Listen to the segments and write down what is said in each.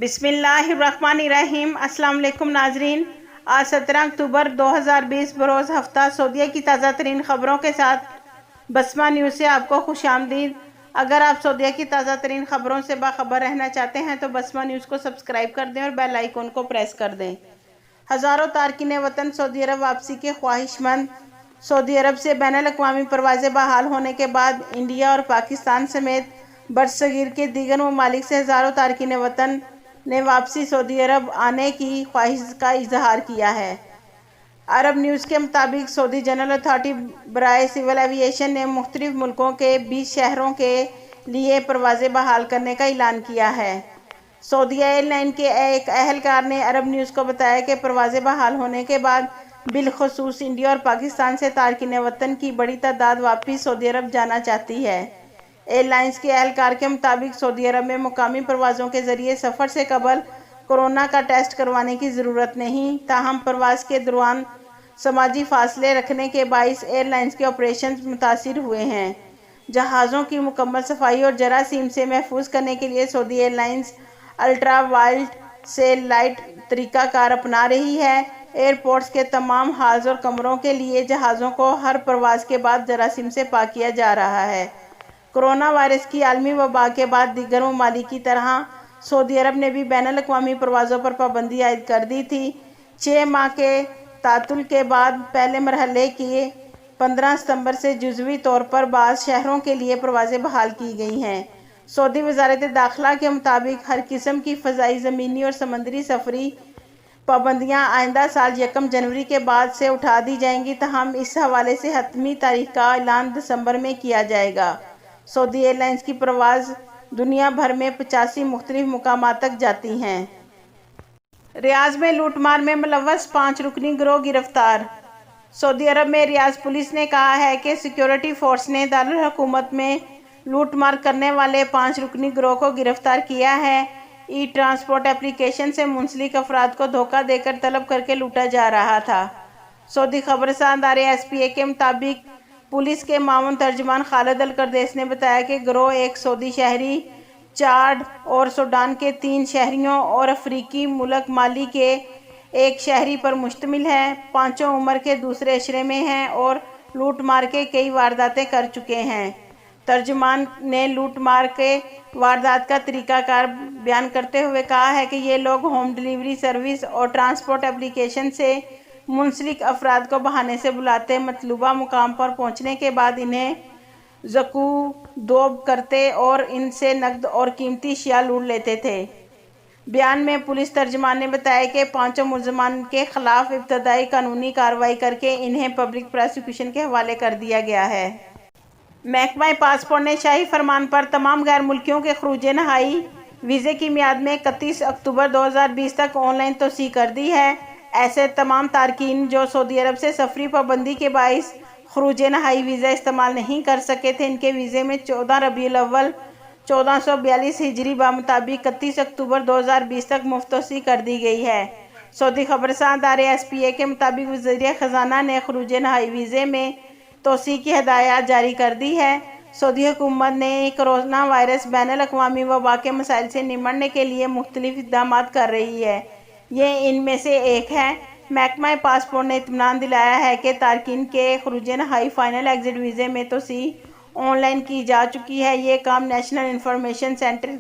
بسم اللہ الرحمن الرحیم۔ السلام علیکم ناظرین، آج 17 اکتوبر 2020 بروز ہفتہ سعودیہ کی تازہ ترین خبروں کے ساتھ بسمہ نیوز سے آپ کو خوش آمدید۔ اگر آپ سعودیہ کی تازہ ترین خبروں سے باخبر رہنا چاہتے ہیں تو بسمہ نیوز کو سبسکرائب کر دیں اور بیل آئیکن کو پریس کر دیں۔ ہزاروں تارکین وطن سعودی عرب واپسی کے خواہش مند۔ سعودی عرب سے بین الاقوامی پروازیں بحال ہونے کے بعد انڈیا اور پاکستان سمیت برصغیر کے دیگر ممالک سے ہزاروں تارکین وطن نے واپسی سعودی عرب آنے کی خواہش کا اظہار کیا ہے۔ عرب نیوز کے مطابق سعودی جنرل اتھارٹی برائے سول ایوی ایشن نے مختلف ملکوں کے 20 شہروں کے لیے پروازیں بحال کرنے کا اعلان کیا ہے۔ سعودیہ ایئر لائن کے ایک اہلکار نے عرب نیوز کو بتایا کہ پروازیں بحال ہونے کے بعد بالخصوص انڈیا اور پاکستان سے تارکین وطن کی بڑی تعداد واپس سعودی عرب جانا چاہتی ہے۔ ایئر لائنز کے اہلکار کے مطابق سعودی عرب میں مقامی پروازوں کے ذریعے سفر سے قبل کورونا کا ٹیسٹ کروانے کی ضرورت نہیں، تاہم پرواز کے دوران سماجی فاصلے رکھنے کے باعث ایئر لائنز کے آپریشنز متاثر ہوئے ہیں۔ جہازوں کی مکمل صفائی اور جراثیم سے محفوظ کرنے کے لیے سعودی ایئر لائنز الٹرا وائلٹ سے لائٹ طریقہ کار اپنا رہی ہے۔ ایئرپورٹس کے تمام ہالز اور کمروں کے لیے جہازوں کو ہر پرواز کے بعد جراثیم سے پاک کیا جا رہا ہے۔ کورونا وائرس کی عالمی وبا کے بعد دیگر ممالک کی طرح سعودی عرب نے بھی بین الاقوامی پروازوں پر پابندی عائد کر دی تھی۔ 6 ماہ کے تعطل کے بعد پہلے مرحلے کی 15 ستمبر سے جزوی طور پر بعض شہروں کے لیے پروازیں بحال کی گئی ہیں۔ سعودی وزارت داخلہ کے مطابق ہر قسم کی فضائی، زمینی اور سمندری سفری پابندیاں آئندہ سال 1 جنوری کے بعد سے اٹھا دی جائیں گی، تاہم اس حوالے سے حتمی تاریخ کا اعلان دسمبر میں کیا جائے گا۔ سعودی ایئر لائنز کی پرواز دنیا بھر میں 85 مختلف مقامات تک جاتی ہیں۔ ریاض میں لوٹ مار میں ملوث 5 رکنی گروہ گرفتار۔ سعودی عرب میں ریاض پولیس نے کہا ہے کہ سیکیورٹی فورس نے دارالحکومت میں لوٹ مار کرنے والے 5 رکنی گروہ کو گرفتار کیا ہے۔ ای ٹرانسپورٹ اپلیکیشن سے منسلک افراد کو دھوکہ دے کر طلب کر کے لوٹا جا رہا تھا۔ سعودی خبررساں ادارے SPA کے مطابق پولیس کے معاون ترجمان خالد القردیس نے بتایا کہ گروہ ایک سعودی شہری، چاڈ اور سوڈان کے 3 شہریوں اور افریقی ملک مالی کے 1 شہری پر مشتمل ہے۔ پانچوں عمر کے دوسرے عشرے میں ہیں اور لوٹ مار کے کئی وارداتیں کر چکے ہیں۔ ترجمان نے لوٹ مار کے واردات کا طریقہ کار بیان کرتے ہوئے کہا ہے کہ یہ لوگ ہوم ڈیلیوری سروس اور ٹرانسپورٹ اپلیکیشن سے منسلک افراد کو بہانے سے بلاتے، مطلوبہ مقام پر پہنچنے کے بعد انہیں ذکو-دوب کرتے اور ان سے نقد اور قیمتی اشیاء لوٹ لیتے تھے۔ بیان میں پولیس ترجمان نے بتایا کہ 5 ملزمان کے خلاف ابتدائی قانونی کارروائی کر کے انہیں پبلک پراسیکیوشن کے حوالے کر دیا گیا ہے۔ محکمہ پاسپورٹ نے شاہی فرمان پر تمام غیر ملکیوں کے خروج نہائی ویزے کی میعاد میں 31 اکتوبر 2020 تک آن لائن توسیع کر دی ہے۔ ایسے تمام تارکین جو سعودی عرب سے سفری پابندی کے باعث خروج نہائی ویزا استعمال نہیں کر سکے تھے، ان کے ویزے میں 14 ربیع الاول 1442 ہجری بمطابق 31 اکتوبر 2020 تک مفت توسیع کر دی گئی ہے۔ سعودی خبررساں ادارے SPA کے مطابق وزیر خزانہ نے خروج نہائی ویزے میں توسیع کی ہدایات جاری کر دی ہے۔ سعودی حکومت نے کورونا وائرس بین الاقوامی وبا کے مسائل سے نمٹنے کے لیے مختلف اقدامات کر رہی ہے، یہ ان میں سے ایک ہے۔ محکمہ پاسپورٹ نے اطمینان دلایا ہے کہ تارکین کے خروج نہائی فائنل ایگزٹ ویزے میں توسیع آن لائن کی جا چکی ہے۔ یہ کام نیشنل انفارمیشن سینٹر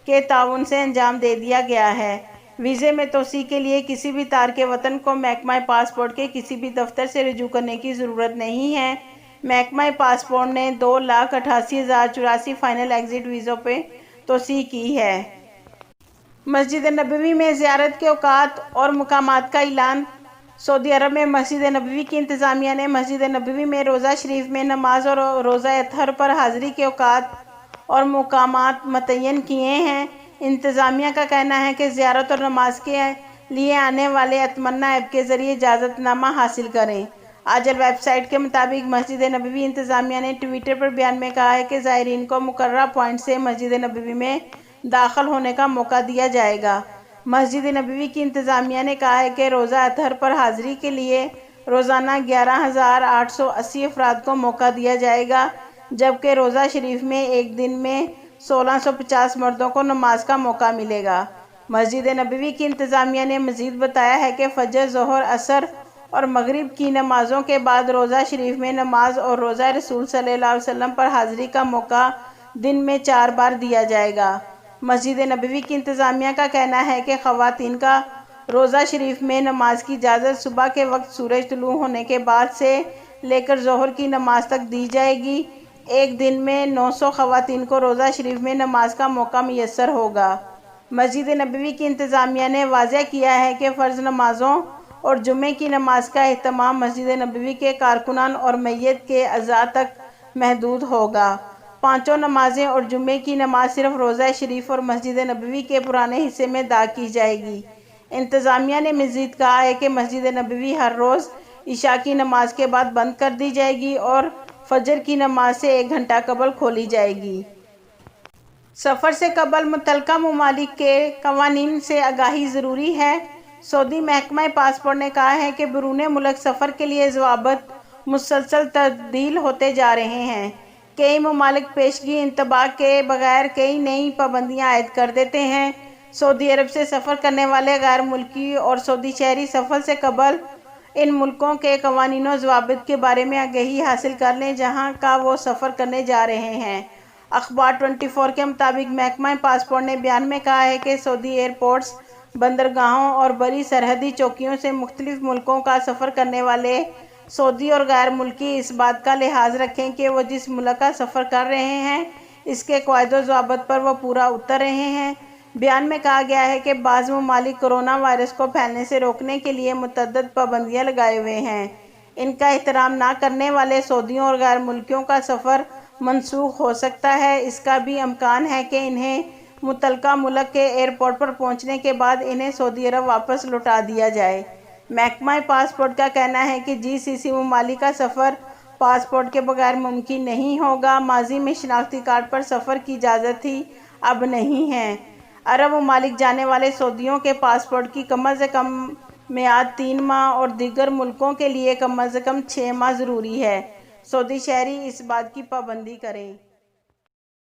کے تعاون سے انجام دے دیا گیا ہے۔ ویزے میں توسیع کے لیے کسی بھی تارک وطن کو محکمہ پاسپورٹ کے کسی بھی دفتر سے رجوع کرنے کی ضرورت نہیں ہے۔ محکمہ پاسپورٹ نے 2,88,084 فائنل ایگزٹ ویزوں پہ توسیع کی ہے۔ مسجد نبوی میں زیارت کے اوقات اور مقامات کا اعلان۔ سعودی عرب میں مسجد نبوی کی انتظامیہ نے مسجد نبوی میں روزہ شریف میں نماز اور روزہ اطہر پر حاضری کے اوقات اور مقامات متعین کیے ہیں۔ انتظامیہ کا کہنا ہے کہ زیارت اور نماز کے لیے آنے والے اتمنہ ایپ کے ذریعے اجازت نامہ حاصل کریں۔ آجل ویب سائٹ کے مطابق مسجد نبوی انتظامیہ نے ٹویٹر پر بیان میں کہا ہے کہ زائرین کو مقررہ پوائنٹ سے مسجد نبوی میں داخل ہونے کا موقع دیا جائے گا۔ مسجد نبوی کی انتظامیہ نے کہا ہے کہ روزہ اطہر پر حاضری کے لیے روزانہ 11,880 افراد کو موقع دیا جائے گا، جبکہ روزہ شریف میں ایک دن میں 1,650 مردوں کو نماز کا موقع ملے گا۔ مسجد نبوی کی انتظامیہ نے مزید بتایا ہے کہ فجر، ظہر، عصر اور مغرب کی نمازوں کے بعد روضہ شریف میں نماز اور روضہ رسول صلی اللہ علیہ وسلم پر حاضری کا موقع دن میں 4 بار دیا جائے گا۔ مسجد نبوی کی انتظامیہ کا کہنا ہے کہ خواتین کا روضہ شریف میں نماز کی اجازت صبح کے وقت سورج طلوع ہونے کے بعد سے لے کر ظہر کی نماز تک دی جائے گی۔ ایک دن میں 900 خواتین کو روضہ شریف میں نماز کا موقع میسر ہوگا۔ مسجد نبوی کی انتظامیہ نے واضح کیا ہے کہ فرض نمازوں اور جمعے کی نماز کا اہتمام مسجد نبوی کے کارکنان اور میت کے اعضاء تک محدود ہوگا۔ 5 نمازیں اور جمعے کی نماز صرف روضہ شریف اور مسجد نبوی کے پرانے حصے میں ادا کی جائے گی۔ انتظامیہ نے مزید کہا ہے کہ مسجد نبوی ہر روز عشاء کی نماز کے بعد بند کر دی جائے گی اور فجر کی نماز سے 1 گھنٹہ قبل کھولی جائے گی۔ سفر سے قبل متعلقہ ممالک کے قوانین سے آگاہی ضروری ہے۔ سعودی محکمہ پاسپورٹ نے کہا ہے کہ بیرون ملک سفر کے لیے ضوابط مسلسل تبدیل ہوتے جا رہے ہیں۔ کئی ممالک پیشگی انتباہ کے بغیر کئی نئی پابندیاں عائد کر دیتے ہیں۔ سعودی عرب سے سفر کرنے والے غیر ملکی اور سعودی شہری سفر سے قبل ان ملکوں کے قوانین و ضوابط کے بارے میں آگاہی حاصل کر لیں جہاں کا وہ سفر کرنے جا رہے ہیں۔ اخبار 24 کے مطابق محکمہ پاسپورٹ نے بیان میں کہا ہے کہ سعودی ایئرپورٹس، بندرگاہوں اور بری سرحدی چوکیوں سے مختلف ملکوں کا سفر کرنے والے سعودی اور غیر ملکی اس بات کا لحاظ رکھیں کہ وہ جس ملک کا سفر کر رہے ہیں اس کے قواعد و ضوابط پر وہ پورا اتر رہے ہیں۔ بیان میں کہا گیا ہے کہ بعض ممالک کورونا وائرس کو پھیلنے سے روکنے کے لیے متعدد پابندیاں لگائے ہوئے ہیں۔ ان کا احترام نہ کرنے والے سعودیوں اور غیر ملکیوں کا سفر منسوخ ہو سکتا ہے۔ اس کا بھی امکان ہے کہ انہیں متعلقہ ملک کے ایئرپورٹ پر پہنچنے کے بعد انہیں سعودی عرب واپس لوٹا دیا جائے۔ محکمہ پاسپورٹ کا کہنا ہے کہ GCC ممالک کا سفر پاسپورٹ کے بغیر ممکن نہیں ہوگا۔ ماضی میں شناختی کارڈ پر سفر کی اجازت تھی، اب نہیں ہے۔ عرب ممالک جانے والے سعودیوں کے پاسپورٹ کی کم از کم میعاد 3 ماہ اور دیگر ملکوں کے لیے کم از کم 6 ماہ ضروری ہے۔ سعودی شہری اس بات کی پابندی کریں۔